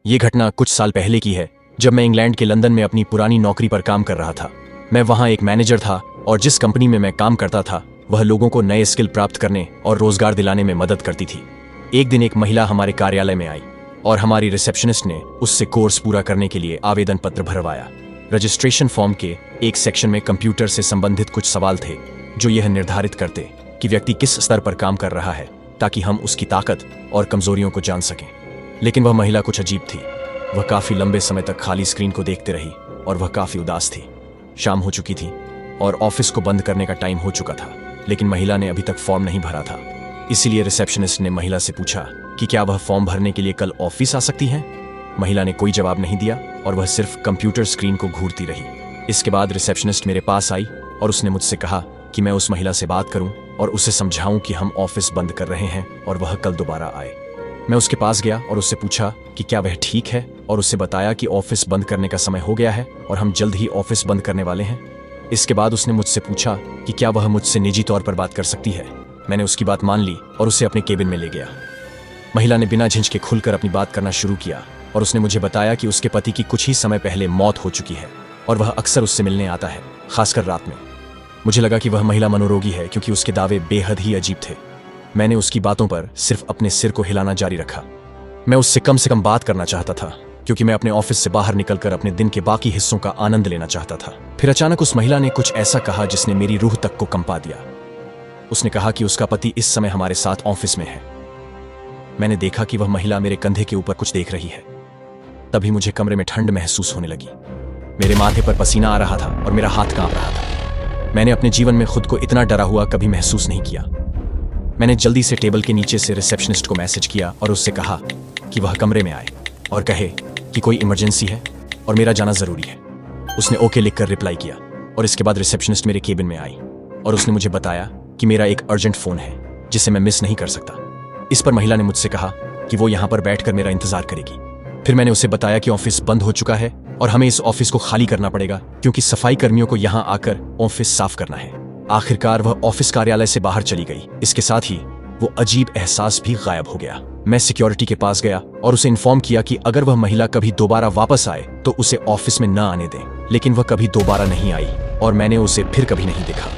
ये घटना कुछ साल पहले की है, जब मैं इंग्लैंड के लंदन में अपनी पुरानी नौकरी पर काम कर रहा था। मैं वहाँ एक मैनेजर था और जिस कंपनी में मैं काम करता था वह लोगों को नए स्किल प्राप्त करने और रोजगार दिलाने में मदद करती थी। एक दिन एक महिला हमारे कार्यालय में आई और हमारी रिसेप्शनिस्ट ने उससे कोर्स पूरा करने के लिए आवेदन पत्र भरवाया। रजिस्ट्रेशन फॉर्म के एक सेक्शन में कंप्यूटर से संबंधित कुछ सवाल थे जो यह निर्धारित करते कि व्यक्ति किस स्तर पर काम कर रहा है, ताकि हम उसकी ताकत और कमजोरियों को जान सकें। लेकिन वह महिला कुछ अजीब थी। वह काफी लंबे समय तक खाली स्क्रीन को देखते रही और वह काफी उदास थी। शाम हो चुकी थी और ऑफिस को बंद करने का टाइम हो चुका था, लेकिन महिला ने अभी तक फॉर्म नहीं भरा था। इसीलिए रिसेप्शनिस्ट ने महिला से पूछा कि क्या वह फॉर्म भरने के लिए कल ऑफिस आ सकती है। महिला ने कोई जवाब नहीं दिया और वह सिर्फ कंप्यूटर स्क्रीन को घूरती रही। इसके बाद रिसेप्शनिस्ट मेरे पास आई और उसने मुझसे कहा कि मैं उस महिला से बात करूं और उसे समझाऊं कि हम ऑफिस बंद कर रहे हैं और वह कल दोबारा आए। मैं उसके पास गया और उससे पूछा कि क्या वह ठीक है और उससे बताया कि ऑफिस बंद करने का समय हो गया है और हम जल्द ही ऑफिस बंद करने वाले हैं। इसके बाद उसने मुझसे पूछा कि क्या वह मुझसे निजी तौर पर बात कर सकती है। मैंने उसकी बात मान ली और उसे अपने केबिन में ले गया। महिला ने बिना झिझके खुलकर अपनी बात करना शुरू किया और उसने मुझे बताया कि उसके पति की कुछ ही समय पहले मौत हो चुकी है और वह अक्सर उससे मिलने आता है, खासकर रात में। मुझे लगा कि वह महिला मनोरोगी है क्योंकि उसके दावे बेहद ही अजीब थे। मैंने उसकी बातों पर सिर्फ अपने सिर को हिलाना जारी रखा। मैं उससे कम बात करना चाहता था क्योंकि मैं अपने ऑफिस से बाहर निकलकर अपने दिन के बाकी हिस्सों का आनंद लेना चाहता था। फिर अचानक उस महिला ने कुछ ऐसा कहा जिसने मेरी रूह तक को कंपा दिया। उसने कहा कि उसका पति इस समय हमारे साथ ऑफिस में है। मैंने देखा कि वह महिला मेरे कंधे के ऊपर कुछ देख रही है। तभी मुझे कमरे में ठंड महसूस होने लगी। मेरे माथे पर पसीना आ रहा था और मेरा हाथ कांप रहा था। मैंने अपने जीवन में खुद को इतना डरा हुआ कभी महसूस नहीं किया। मैंने जल्दी से टेबल के नीचे से रिसेप्शनिस्ट को मैसेज किया और उससे कहा कि वह कमरे में आए और कहे कि कोई इमरजेंसी है और मेरा जाना जरूरी है। उसने ओके लिखकर रिप्लाई किया और इसके बाद रिसेप्शनिस्ट मेरे केबिन में आई और उसने मुझे बताया कि मेरा एक अर्जेंट फोन है जिसे मैं मिस नहीं कर सकता। इस पर महिला ने मुझसे कहा कि वो यहाँ पर बैठकर मेरा इंतजार करेगी। फिर मैंने उसे बताया कि ऑफिस बंद हो चुका है और हमें इस ऑफिस को खाली करना पड़ेगा क्योंकि सफाई कर्मियों को यहाँ आकर ऑफिस साफ करना है। आखिरकार वह ऑफिस कार्यालय से बाहर चली गई। इसके साथ ही वो अजीब एहसास भी गायब हो गया। मैं सिक्योरिटी के पास गया और उसे इन्फॉर्म किया कि अगर वह महिला कभी दोबारा वापस आए तो उसे ऑफिस में न आने दें। लेकिन वह कभी दोबारा नहीं आई और मैंने उसे फिर कभी नहीं देखा।